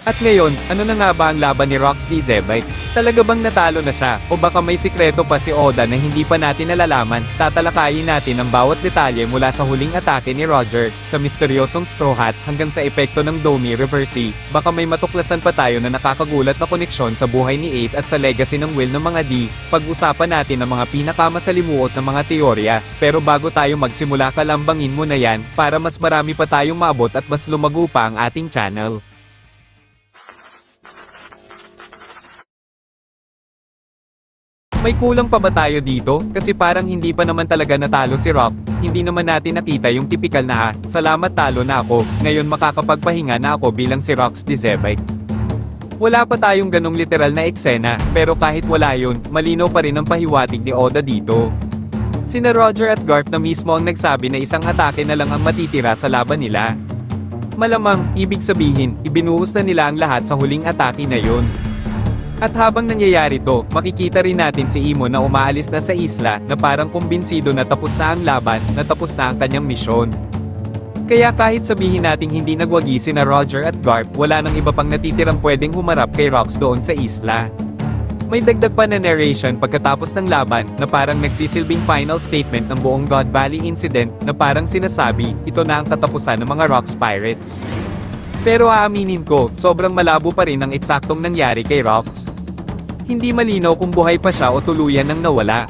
At ngayon, ano na nga ba ang laban ni Rox D. Zebite? Talaga bang natalo na siya, o baka may sikreto pa si Oda na hindi pa natin nalalaman? Tatalakayin natin ang bawat detalye mula sa huling atake ni Roger, sa misteryosong Straw Hat, hanggang sa epekto ng Domi Reverse. Baka may matuklasan pa tayo na nakakagulat na koneksyon sa buhay ni Ace at sa legacy ng will ng mga D. Pag-usapan natin ang mga pinakamasalimuot ng mga teorya, pero bago tayo magsimula kalambangin mo na yan, para mas marami pa tayong maabot at mas lumago pa ang ating channel. May kulang pa ba tayo dito? Kasi parang hindi pa naman talaga natalo si Rock. Hindi naman natin nakita yung tipikal na salamat talo na ako, ngayon makakapagpahinga na ako bilang si Rox D. Zebite. Wala pa tayong ganong literal na eksena, pero kahit wala yun, malinaw pa rin ang pahiwatig ni Oda dito. Sina Roger at Garp na mismo ang nagsabi na isang atake na lang ang matitira sa laban nila. Malamang, ibig sabihin, ibinuhos na nila ang lahat sa huling atake na yun. At habang nangyayari to, makikita rin natin si Imo na umaalis na sa isla, na parang kumbinsido na tapos na ang laban, na tapos na ang kanyang misyon. Kaya kahit sabihin nating hindi nagwagi sina Roger at Garp, wala nang iba pang natitirang pwedeng humarap kay Rox doon sa isla. May dagdag pa na narration pagkatapos ng laban, na parang nagsisilbing final statement ng buong God Valley incident, na parang sinasabi, ito na ang katapusan ng mga Rox Pirates. Pero aaminin ko, sobrang malabo pa rin ang eksaktong nangyari kay Rox. Hindi malinaw kung buhay pa siya o tuluyan nang nawala.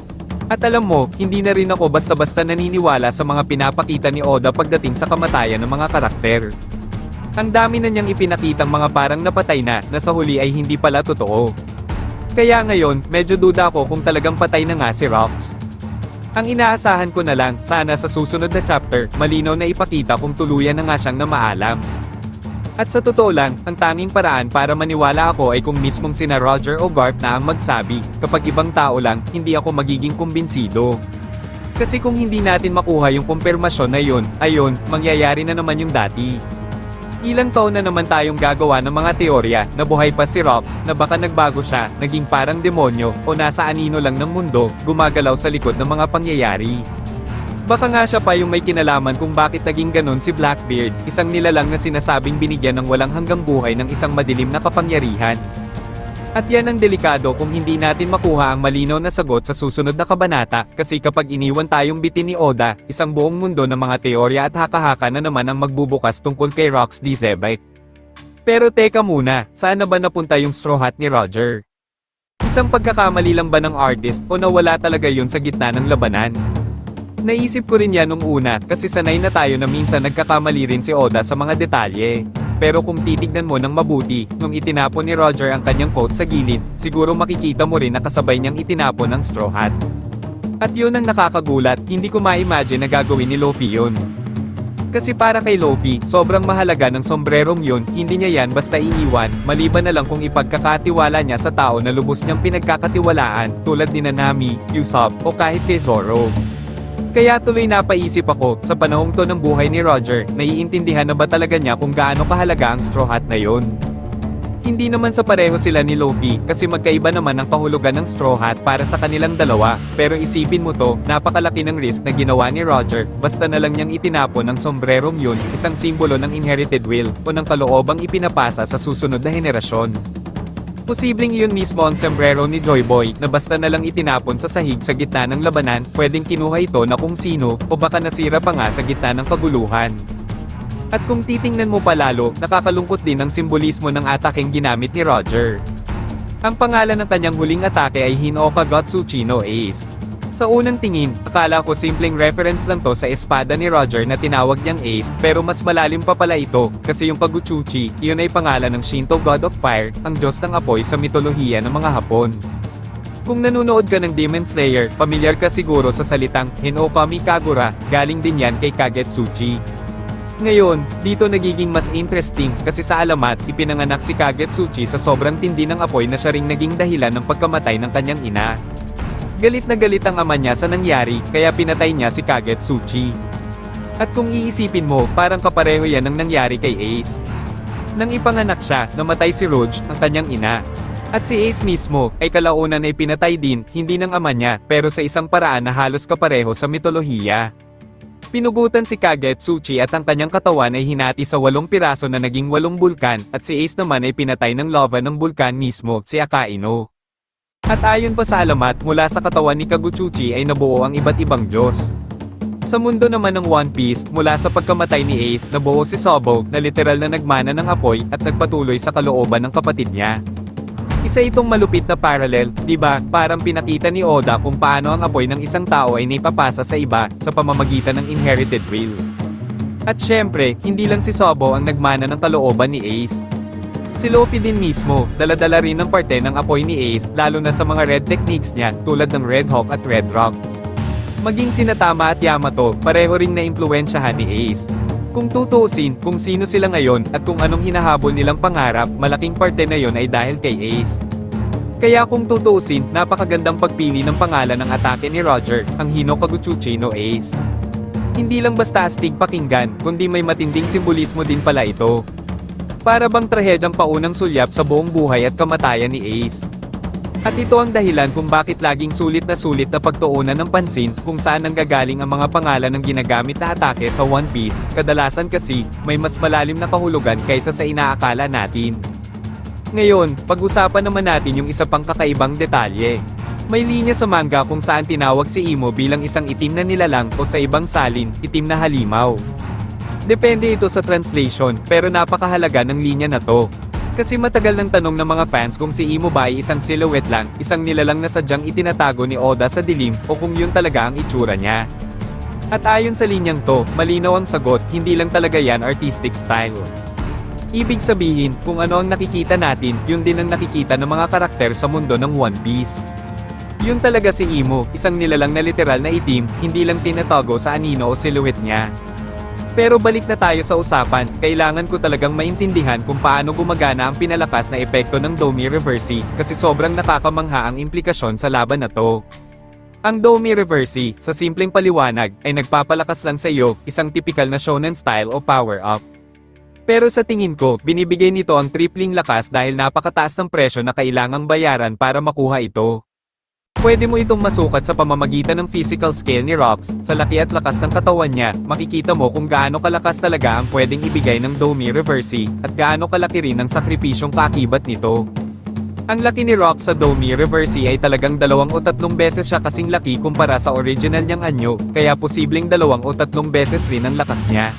At alam mo, hindi na rin ako basta-basta naniniwala sa mga pinapakita ni Oda pagdating sa kamatayan ng mga karakter. Ang dami na niyang ipinakitang mga parang napatay na sa huli ay hindi pala totoo. Kaya ngayon, medyo duda ako kung talagang patay na nga si Rox. Ang inaasahan ko na lang, sana sa susunod na chapter, malinaw na ipakita kung tuluyan na nga siyang namaalam. At sa totoo lang, ang tanging paraan para maniwala ako ay kung mismong sina Roger o Garp na ang magsabi, kapag ibang tao lang, hindi ako magiging kumbinsido. Kasi kung hindi natin makuha yung kumpirmasyon na yun, ayun, mangyayari na naman yung dati. Ilang taon na naman tayong gagawa ng mga teorya, na buhay pa si Rox, na baka nagbago siya, naging parang demonyo, o nasa anino lang ng mundo, gumagalaw sa likod ng mga pangyayari. Baka nga siya pa yung may kinalaman kung bakit naging ganon si Blackbeard, isang nilalang na sinasabing binigyan ng walang hanggang buhay ng isang madilim na kapangyarihan. At yan ang delikado kung hindi natin makuha ang malinaw na sagot sa susunod na kabanata, kasi kapag iniwan tayong bitin ni Oda, isang buong mundo ng mga teorya at haka-haka na naman ang magbubukas tungkol kay Rox D. Zebite. Pero teka muna, saan na ba napunta yung Straw Hat ni Roger? Isang pagkakamali lang ba ng artist o nawala talaga yun sa gitna ng labanan? Naisip ko rin yan nung una, kasi sanay na tayo na minsan nagkakamali rin si Oda sa mga detalye. Pero kung titignan mo ng mabuti, nung itinapon ni Roger ang kanyang coat sa gilid, siguro makikita mo rin na kasabay niyang itinapon ang Straw Hat. At yun ang nakakagulat, hindi ko ma-imagine na gagawin ni Luffy yun. Kasi para kay Luffy, sobrang mahalaga ng sombrerong yun, hindi niya yan basta iiwan, maliban na lang kung ipagkakatiwala niya sa tao na lubos niyang pinagkakatiwalaan, tulad ni Nami, Usopp, o kahit kay Zoro. Kaya tuloy napaisip ako, sa panahong to ng buhay ni Roger, naiintindihan na ba talaga niya kung gaano kahalaga ang Straw Hat na yon? Hindi naman sa pareho sila ni Luffy, kasi magkaiba naman ang kahulugan ng Straw Hat para sa kanilang dalawa, pero isipin mo to, napakalaki ng risk na ginawa ni Roger, basta na lang niyang itinapon ang sombrerong yun, isang simbolo ng inherited will, o ng kaloobang ipinapasa sa susunod na henerasyon. Posibleng iyon mismo ang sombrero ni Joy Boy, na basta na lang itinapon sa sahig sa gitna ng labanan, pwedeng kinuha ito na kung sino, o baka nasira pa nga sa gitna ng kaguluhan. At kung titingnan mo palalo, nakakalungkot din ang simbolismo ng atakeng ginamit ni Roger. Ang pangalan ng kanyang huling atake ay Hinoka Gotsuchi no Ace. Sa unang tingin, akala ko simpleng reference lang to sa espada ni Roger na tinawag niyang Ace, pero mas malalim pa pala ito, kasi yung Kaguchuchi, iyon ay pangalan ng Shinto God of Fire, ang Diyos ng apoy sa mitolohiya ng mga Hapon. Kung nanonood ka ng Demon Slayer, pamilyar ka siguro sa salitang Hinokami Kagura, galing din yan kay Kagetsuchi. Ngayon, dito nagiging mas interesting, kasi sa alamat, ipinanganak si Kagetsuchi sa sobrang tindi ng apoy na siya ring naging dahilan ng pagkamatay ng kanyang ina. Galit na galit ang ama niya sa nangyari, kaya pinatay niya si Kagetsuchi. At kung iisipin mo, parang kapareho yan ng nangyari kay Ace. Nang ipanganak siya, namatay si Rouge, ang kanyang ina. At si Ace mismo, ay kalaunan ay pinatay din, hindi ng ama niya, pero sa isang paraan na halos kapareho sa mitolohiya. Pinugutan si Kagetsuchi at ang kanyang katawan ay hinati sa 8 piraso na naging 8 bulkan, at si Ace naman ay pinatay ng lava ng bulkan mismo, si Akainu. At ayon pa sa alamat, mula sa katawan ni Kagetsuchi ay nabuo ang iba't ibang Diyos. Sa mundo naman ng One Piece, mula sa pagkamatay ni Ace, nabuo si Sobo, na literal na nagmana ng apoy, at nagpatuloy sa kalooban ng kapatid niya. Isa itong malupit na parallel, di ba? Parang pinakita ni Oda kung paano ang apoy ng isang tao ay naipapasa sa iba, sa pamamagitan ng inherited will. At syempre, hindi lang si Sobo ang nagmana ng kalooban ni Ace. Si Luffy din mismo, dala-dala rin ng parte ng apoy ni Ace, lalo na sa mga red techniques niya, tulad ng Red Hawk at Red Rock. Maging sina Tama at Yamato, pareho ring naimpluwensyahan ni Ace. Kung tutuusin, kung sino sila ngayon, at kung anong hinahabol nilang pangarap, malaking parte na yon ay dahil kay Ace. Kaya kung tutuusin, napakagandang pagpili ng pangalan ng atake ni Roger, ang Hino Kagetsuchi no Ace. Hindi lang basta astig pakinggan, kundi may matinding simbolismo din pala ito. Para bang trahedyang paunang sulyap sa buong buhay at kamatayan ni Ace. At ito ang dahilan kung bakit laging sulit na pagtuunan ng pansin kung saan nanggagaling ang mga pangalan ng ginagamit na atake sa One Piece, kadalasan kasi, may mas malalim na kahulugan kaysa sa inaakala natin. Ngayon, pag-usapan naman natin yung isa pang kakaibang detalye. May linya sa manga kung saan tinawag si Imo bilang isang itim na nilalang o sa ibang salin, itim na halimaw. Depende ito sa translation, pero napakahalaga ng linya na to. Kasi matagal ng tanong ng mga fans kung si Imo ba ay isang silhouette lang, isang nilalang na sadyang itinatago ni Oda sa dilim, o kung yun talaga ang itsura niya. At ayon sa linyang to, malinaw ang sagot, hindi lang talaga yan artistic style. Ibig sabihin, kung ano ang nakikita natin, yun din ang nakikita ng mga karakter sa mundo ng One Piece. Yun talaga si Imo, isang nilalang na literal na itim, hindi lang tinatago sa anino o silhouette niya. Pero balik na tayo sa usapan, kailangan ko talagang maintindihan kung paano gumagana ang pinalakas na epekto ng Domi Reversi, kasi sobrang nakakamangha ang implikasyon sa laban na to. Ang Domi Reversi, sa simpleng paliwanag, ay nagpapalakas lang sa iyo, isang typical na shonen style o power-up. Pero sa tingin ko, binibigay nito ang tripling lakas dahil napakataas ng presyo na kailangang bayaran para makuha ito. Pwede mo itong masukat sa pamamagitan ng physical scale ni Rocks, sa laki at lakas ng katawan niya, makikita mo kung gaano kalakas talaga ang pwedeng ibigay ng Domi Reversi, at gaano kalaki rin ang sakripisyong kaakibat nito. Ang laki ni Rocks sa Domi Reversi ay talagang 2 o 3 beses siya kasing laki kumpara sa original niyang anyo, kaya posibleng 2 o 3 beses rin ang lakas niya.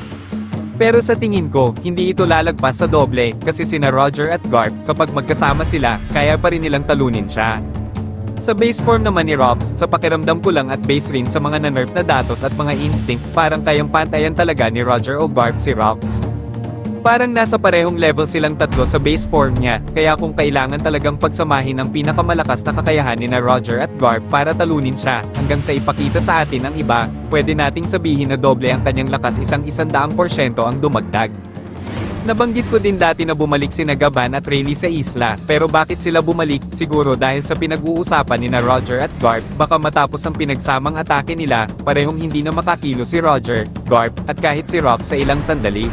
Pero sa tingin ko, hindi ito lalagpas sa doble, kasi sina Roger at Garp, kapag magkasama sila, kaya pa rin nilang talunin siya. Sa base form naman ni Rocks, sa pakiramdam ko lang at base rin sa mga na-nerf na datos at mga instinct, parang kayang pantayan talaga ni Roger o Garp si Rocks. Parang nasa parehong level silang tatlo sa base form niya, kaya kung kailangan talagang pagsamahin ang pinakamalakas na kakayahan ni na Roger at Garp para talunin siya, hanggang sa ipakita sa atin ang iba, pwede nating sabihin na doble ang kanyang lakas 100% ang dumagdag. Nabanggit ko din dati na bumalik sina Gaban at Rayleigh sa isla, pero bakit sila bumalik? Siguro dahil sa pinag-uusapan ni na Roger at Garp, baka matapos ang pinagsamang atake nila, parehong hindi na makakilo si Roger, Garp, at kahit si Rock sa ilang sandali.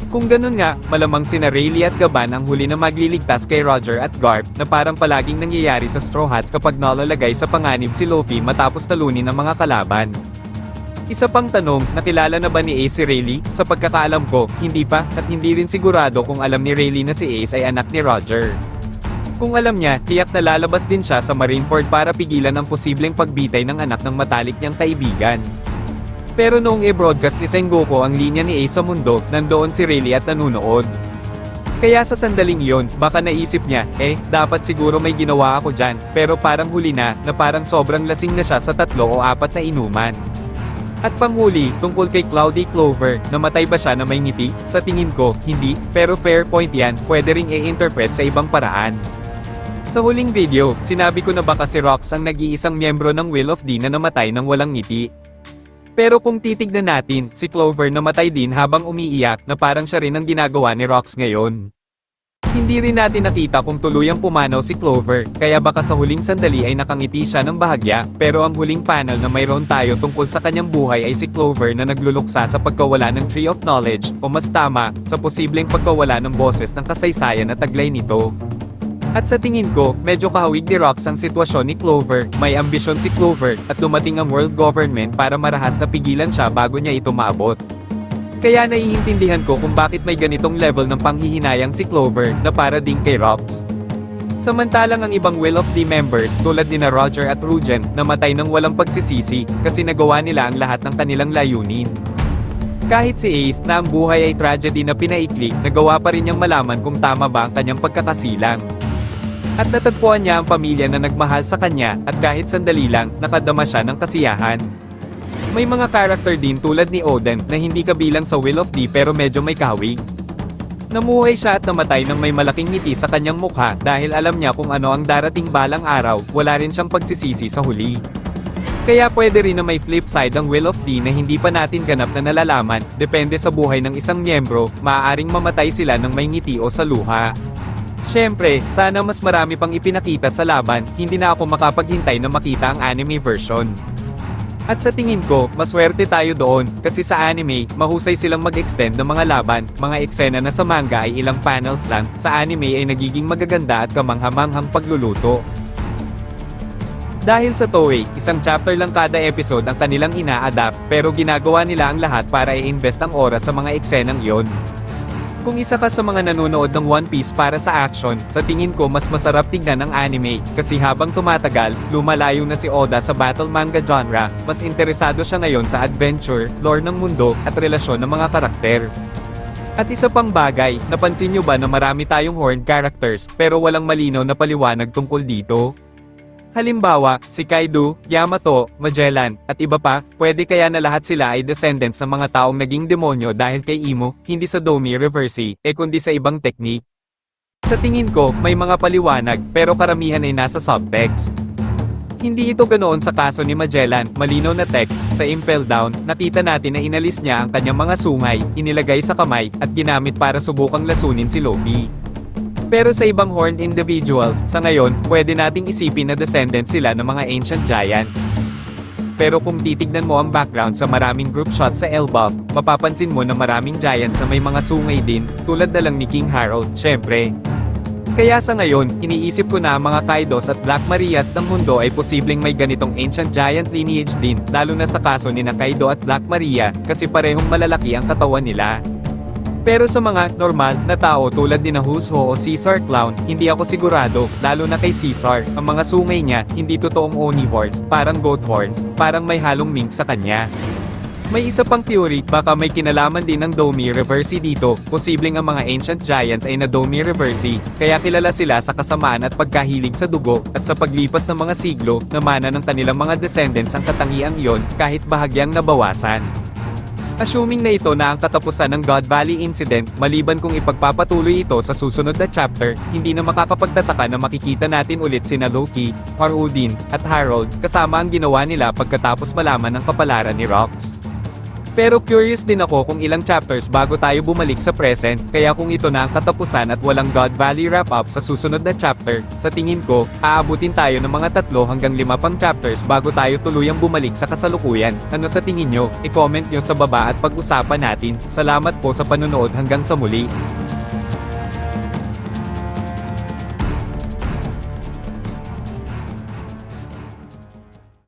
Kung ganun nga, malamang sina Rayleigh at Gaban ang huli na magliligtas kay Roger at Garp, na parang palaging nangyayari sa Straw Hats kapag nalalagay sa panganib si Luffy matapos talunin ang mga kalaban. Isa pang tanong, nakilala na ba ni Ace si Rayleigh? Sa pagkakaalam ko, hindi pa, at hindi rin sigurado kung alam ni Rayleigh na si Ace ay anak ni Roger. Kung alam niya, tiyak na lalabas din siya sa Marineford para pigilan ang posibleng pagbitay ng anak ng matalik niyang kaibigan. Pero noong i-broadcast ni Sengoku ang linya ni Ace sa mundo, nandoon si Rayleigh at nanunood. Kaya sa sandaling yon, baka naisip niya, dapat siguro may ginawa ako dyan, pero parang huli na parang sobrang lasing na siya sa 3 o 4 na inuman. At panghuli, tungkol kay Cloudy Clover, namatay ba siya na may ngiti? Sa tingin ko, hindi, pero fair point yan, pwede ring i-interpret sa ibang paraan. Sa huling video, sinabi ko na baka si Rocks ang nag-iisang miyembro ng Will of D na namatay ng walang ngiti. Pero kung titignan natin, si Clover namatay din habang umiiyak na parang siya rin ang ginagawa ni Rocks ngayon. Hindi rin natin nakita kung tuluyang pumanaw si Clover, kaya baka sa huling sandali ay nakangiti siya ng bahagya, pero ang huling panel na mayroon tayo tungkol sa kanyang buhay ay si Clover na nagluluksa sa pagkawala ng Tree of Knowledge, o mas tama, sa posibleng pagkawala ng boses ng kasaysayan na taglay nito. At sa tingin ko, medyo kahawig ni Rox ang sitwasyon ni Clover, may ambisyon si Clover, at dumating ang world government para marahas na pigilan siya bago niya ito maabot. Kaya naiintindihan ko kung bakit may ganitong level ng panghihinayang si Clover, na para ding kay Rox. Samantalang ang ibang Will of the members, tulad nina Roger at Rugen, namatay ng walang pagsisisi, kasi nagawa nila ang lahat ng kanilang layunin. Kahit si Ace, na ang buhay ay tragedy na pinaikli, nagawa pa rin niyang malaman kung tama ba ang kanyang pagkakasilang. At natagpuan niya ang pamilya na nagmahal sa kanya, at kahit sandali lang, nakadama siya ng kasiyahan. May mga karakter din tulad ni Oden, na hindi kabilang sa Will of the pero medyo may kahawig. Namuhay siya at namatay ng may malaking ngiti sa kanyang mukha, dahil alam niya kung ano ang darating balang araw, wala rin siyang pagsisisi sa huli. Kaya pwede rin na may flip side ang Will of the na hindi pa natin ganap na nalalaman, depende sa buhay ng isang miyembro, maaaring mamatay sila ng may ngiti o sa luha. Siyempre, sana mas marami pang ipinakita sa laban, hindi na ako makapaghintay na makita ang anime version. At sa tingin ko, maswerte tayo doon, kasi sa anime, mahusay silang mag-extend ng mga laban, mga eksena na sa manga ay ilang panels lang, sa anime ay nagiging magaganda at kamanghamanghang pagluluto. Dahil sa Toei, isang chapter lang kada episode ang kanilang ina-adapt, pero ginagawa nila ang lahat para i-invest ang oras sa mga eksenang iyon. Kung isa ka sa mga nanonood ng One Piece para sa action, sa tingin ko mas masarap tignan ang anime, kasi habang tumatagal, lumalayo na si Oda sa battle manga genre, mas interesado siya ngayon sa adventure, lore ng mundo, at relasyon ng mga karakter. At isa pang bagay, napansin nyo ba na marami tayong horned characters, pero walang malinaw na paliwanag tungkol dito? Halimbawa, si Kaido, Yamato, Magellan, at iba pa, pwede kaya na lahat sila ay descendants ng mga taong naging demonyo dahil kay Imo, hindi sa Domi Reversi, kundi sa ibang technique. Sa tingin ko, may mga paliwanag, pero karamihan ay nasa subtext. Hindi ito ganoon sa kaso ni Magellan, malinaw na text, sa Impel Down, nakita natin na inalis niya ang kanyang mga sungay, inilagay sa kamay, at ginamit para subukang lasunin si Luffy. Pero sa ibang horned individuals, sa ngayon, pwede nating isipin na descendants sila ng mga ancient giants. Pero kung titignan mo ang background sa maraming group shots sa Elbaf, mapapansin mo na maraming giants na may mga sungay din, tulad na lang ni King Harold, syempre. Kaya sa ngayon, iniisip ko na ang mga Kaidos at Black Marias ng mundo ay posibleng may ganitong ancient giant lineage din, lalo na sa kaso ni na Kaido at Black Maria, kasi parehong malalaki ang katawan nila. Pero sa mga normal na tao tulad ni na Who's Who o Caesar Clown, hindi ako sigurado, lalo na kay Caesar, ang mga sungay niya, hindi totoong Oni horns, parang goat horns, parang may halong mink sa kanya. May isa pang theory, baka may kinalaman din ng Domi Reversi dito, posibleng ang mga ancient giants ay na Domi Reversi, kaya kilala sila sa kasamaan at pagkahilig sa dugo, at sa paglipas ng mga siglo, namana ng kanilang mga descendants ang katangiang iyon, kahit bahagyang nabawasan. Assuming na ito na ang katapusan ng God Valley Incident, maliban kung ipagpapatuloy ito sa susunod na chapter, hindi na makakapagtataka na makikita natin ulit sina Loki, Harudin, at Harold, kasama ang ginawa nila pagkatapos malaman ng kapalaran ni Rox. Pero curious din ako kung ilang chapters bago tayo bumalik sa present, kaya kung ito na ang katapusan at walang God Valley wrap-up sa susunod na chapter, sa tingin ko, aabutin tayo ng mga 3 hanggang 5 pang chapters bago tayo tuluyang bumalik sa kasalukuyan. Ano sa tingin nyo? I-comment nyo sa baba at pag-usapan natin. Salamat po sa panonood hanggang sa muli.